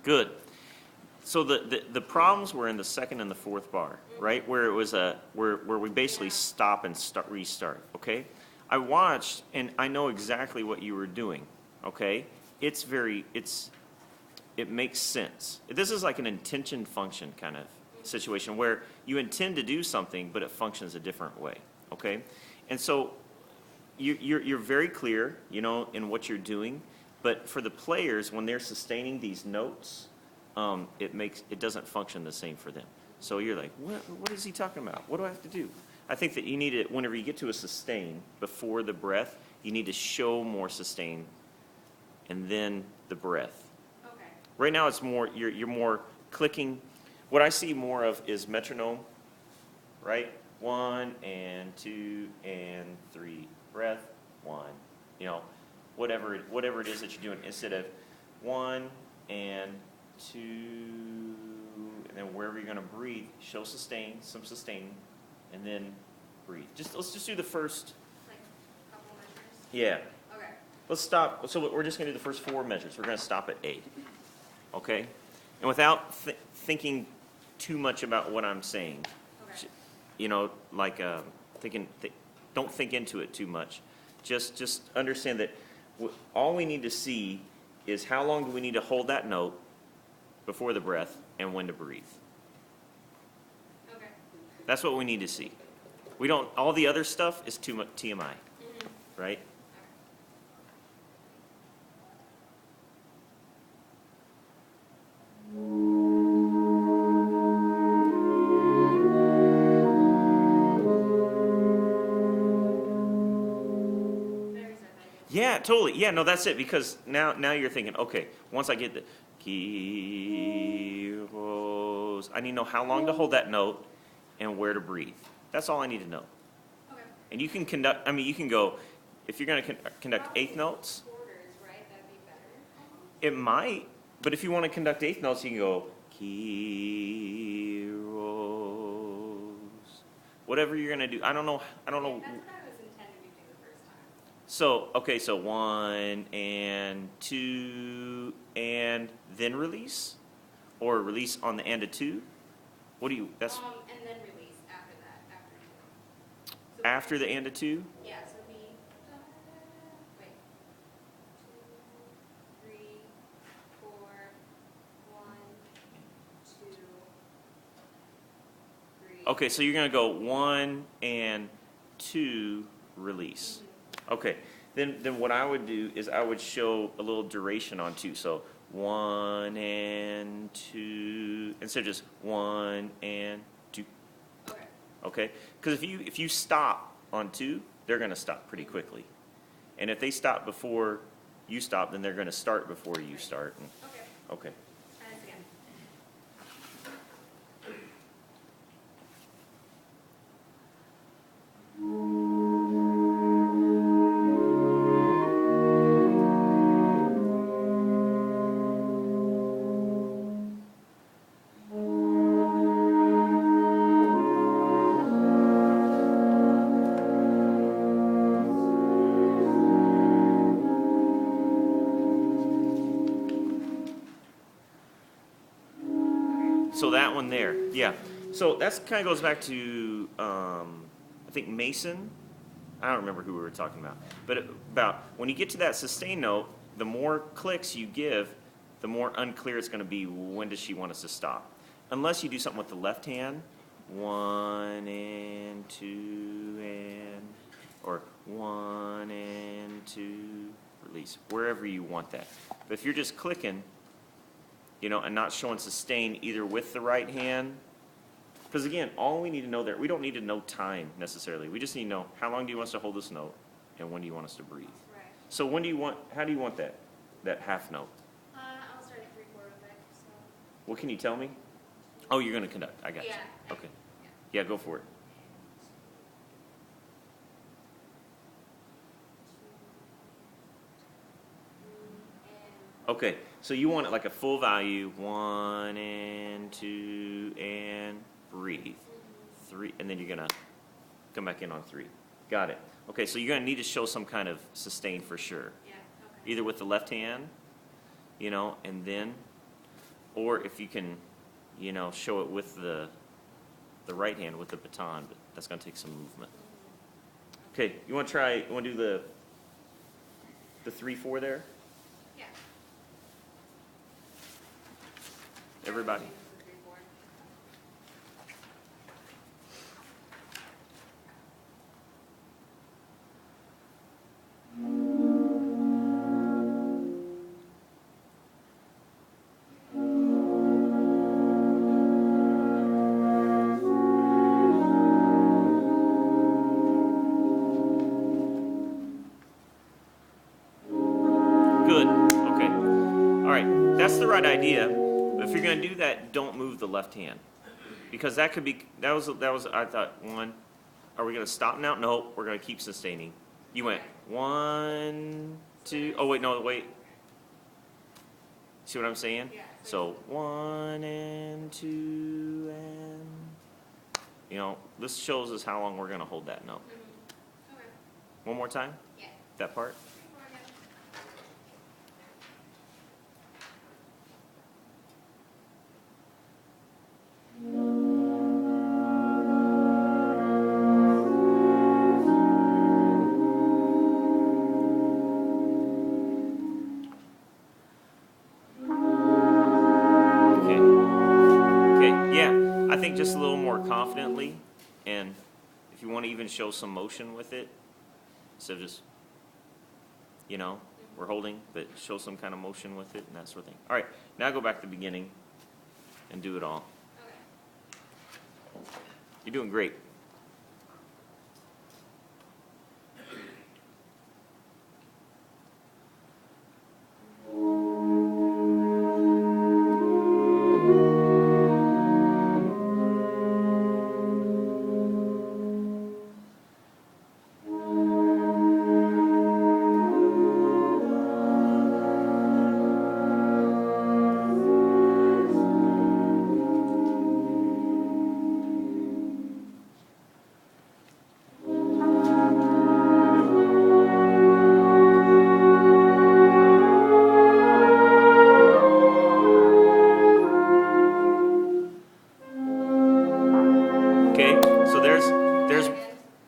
Good. So the problems were in the second and the fourth bar, right? Where it was where we basically stop and restart, okay? I watched and I know exactly what you were doing, okay? It makes sense. This is like an intention function kind of situation where you intend to do something, but it functions a different way, okay? And so you're very clear, you know, in what you're doing, but for the players, when they're sustaining these notes, it doesn't function the same for them. So you're like, what is he talking about? What do I have to do? I think that you need to, whenever you get to a sustain before the breath, you need to show more sustain and then the breath. Okay. Right now it's more, you're more clicking. What I see more of is metronome, right? 1 and 2 and 3, breath, 1. You know, whatever it is that you're doing, instead of 1 and 2, and then wherever you're going to breathe, show sustain, some sustain, and then breathe. Let's just do the first. Like a couple measures? Yeah. Okay. Let's stop. So we're just going to do the first 4 measures. We're going to stop at 8. Okay? And without thinking too much about what I'm saying, Okay. you know, like don't think into it too much. Just understand that all we need to see is how long do we need to hold that note before the breath and when to breathe. Okay. That's what we need to see. We don't, all the other stuff is too much TMI, right? Very sad. Yeah, totally. Yeah, no, that's it. Because now you're thinking, okay, once I get the gyros, I need to know how long to hold that note and where to breathe. That's all I need to know. Okay. And you can conduct, I mean, you can go, if you're going to conduct Probably eighth notes, quarters, right? That'd be better. it might, but if you want to conduct eighth notes, you can go gyros. Whatever you're going to do. I don't know. That's what I was intending to do the first time. So, okay, so 1 and 2 and then release? Or release on the and a 2? What do you, that's And then release after that, after two. So after the and a 2? Yeah, so it'd be, wait, 2, 3, 4, 1, 2, 3. Okay, so you're going to go 1 and 2 release. Okay, then what I would do is I would show a little duration on 2. So 1 and 2, instead of just 1 and 2. Okay. Okay? Because if you stop on 2, they're going to stop pretty quickly. And if they stop before you stop, then they're going to start before you start. Okay. Okay. Try this again. So that one there, yeah. So that's kind of goes back to, I think Mason. I don't remember who we were talking about. But about when you get to that sustain note, the more clicks you give, the more unclear it's going to be when does she want us to stop. Unless you do something with the left hand, 1 and 2 and, or 1 and 2, release, wherever you want that. But if you're just clicking, you know, and not showing sustain either with the right hand, because again, all we need to know there, we don't need to know time necessarily. We just need to know how long do you want us to hold this note and when do you want us to breathe. Right. So how do you want that half note? I'll start at 3/4 of it, so. What can you tell me? Oh, you're going to conduct. I got you. Yeah. Okay. Yeah, go for it. Okay, so you want it like a full value, 1 and 2 and breathe. 3, and then you're gonna come back in on 3. Got it. Okay, so you're gonna need to show some kind of sustain for sure. Yeah, okay. Either with the left hand, you know, and then Or if you can, show it with the right hand with the baton, but that's going to take some movement. Okay, you want to do the 3-4 there? Yeah. Everybody? The 3-4. Good. Okay. All right. That's the right idea. But if you're going to do that, don't move the left hand. Because that was, I thought, one, are we going to stop now? No, we're going to keep sustaining. You went 1, 2, oh, wait, no, wait. See what I'm saying? Yeah. So 1 and 2 and, this shows us how long we're going to hold that note. Mm-hmm. Okay. One more time, Yeah. that part. 3-4 again. Okay. Okay, yeah. I think just a little more confidently, and if you want to even show some motion with it, instead of just, we're holding, but show some kind of motion with it and that sort of thing. All right, now go back to the beginning and do it all. Okay. You're doing great. Okay, so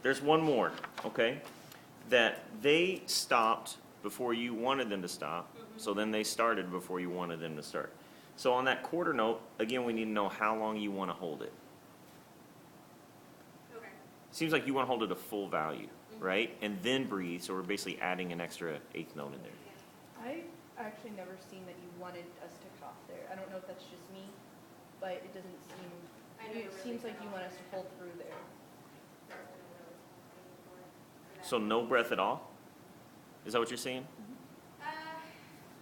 there's one more, okay? That they stopped before you wanted them to stop, so then they started before you wanted them to start. So on that quarter note, again, we need to know how long you want to hold it. Okay. Seems like you want to hold it a full value, right? And then breathe, so we're basically adding an extra eighth note in there. Yeah. I've actually never seen that you wanted us to cough there. I don't know if that's just me, but it doesn't seem, I never it really seems like got you off want us to there. hold through there. That's what I was looking for that. So no breath at all? Is that what you're saying?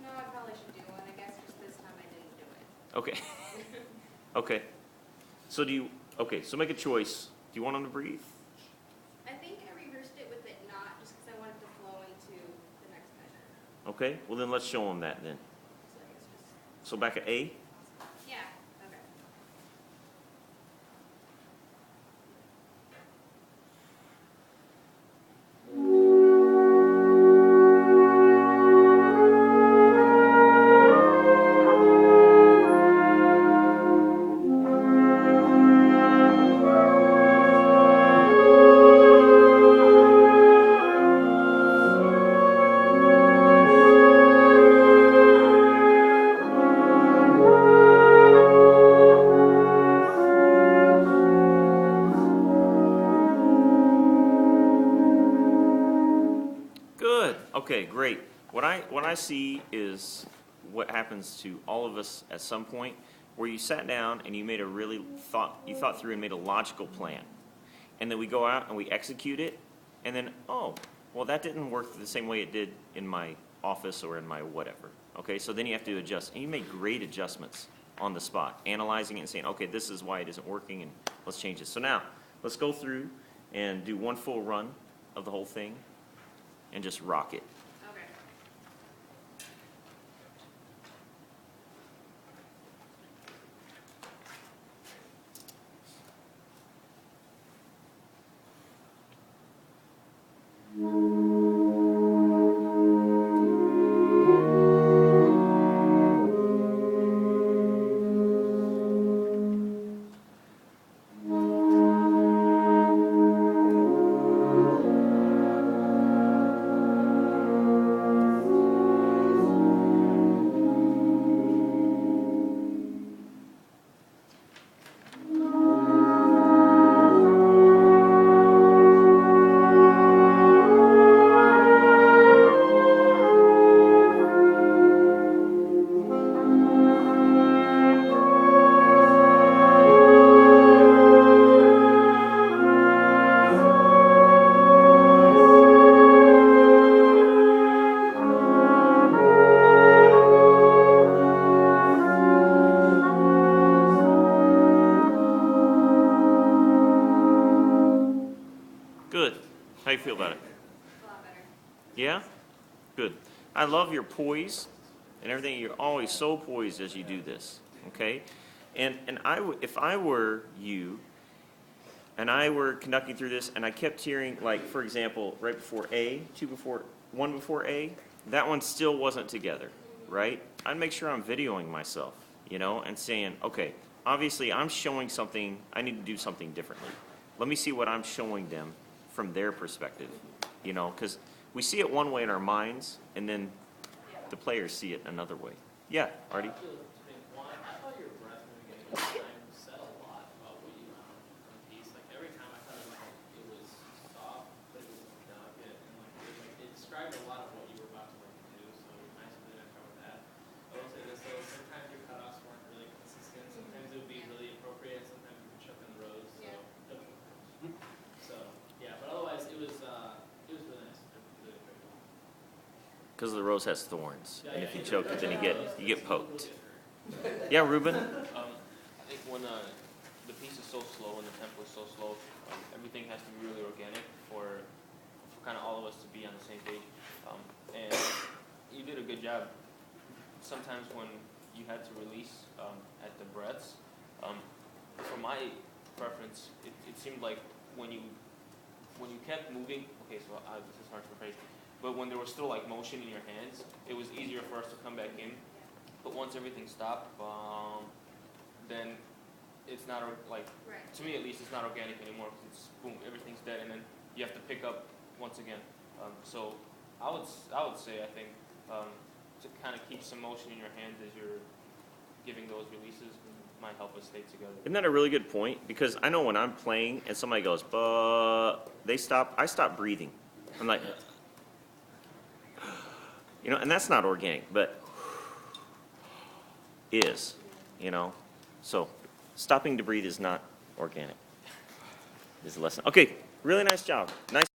No, I probably should do one. I guess just this time I didn't do it. Okay. Okay. So so make a choice. Do you want them to breathe? I think I reversed it with it not, just because I wanted to flow into the next measure. Okay, well then let's show them that then. So I guess just, So back at A. yeah, okay. Good. Okay, great. What I see is what happens to all of us at some point, where you sat down and you made thought through and made a logical plan, and then we go out and we execute it, and then well that didn't work the same way it did in my office or in my whatever. Okay, so then you have to adjust, and you make great adjustments on the spot, analyzing it and saying, okay, this is why it isn't working, and let's change it. So now let's go through and do one full run of the whole thing, and just rock it. Okay. How you feel about it? A lot better. Yeah? Good. I love your poise and everything. You're always so poised as you do this, okay? And if I were you and I were conducting through this and I kept hearing, like, for example, right before A, one before A, that one still wasn't together, right? I'd make sure I'm videoing myself, you know, and saying, okay, obviously I'm showing something, I need to do something differently. Let me see what I'm showing them from their perspective, you know, because we see it one way in our minds, and then the players see it another way. Yeah, Artie? I thought your breath moving at each time said a lot about what you want from the piece. Like every time I thought it was soft, but it was delicate, and it described a lot of what you were about to do. So it was nice of you to cover that. I will say this though: sometimes your cutoffs weren't really consistent. Sometimes it would be really appropriate. Sometimes you would chuck in the rows. So yeah, but otherwise it was really nice. Really great. Because the rose has thorns, and if you choke it, then you get poked. Different. Yeah, Ruben? I think when the piece is so slow and the tempo is so slow, everything has to be really organic for kind of all of us to be on the same page. And you did a good job. Sometimes when you had to release at the breaths, for my preference, it seemed like when you kept moving. Okay, so this is hard to phrase. But when there was still like motion in your hands, it was easier for us to come back in. But once everything stopped, then it's not like, Right. to me at least, it's not organic anymore because it's boom, everything's dead, and then you have to pick up once again. So I would say I think to kind of keep some motion in your hands as you're giving those releases might help us stay together. Isn't that a really good point? Because I know when I'm playing and somebody goes, but I stop breathing. I'm like, you know, and that's not organic, but is, you know. So stopping to breathe is not organic. Is the lesson. Okay, really nice job. Nice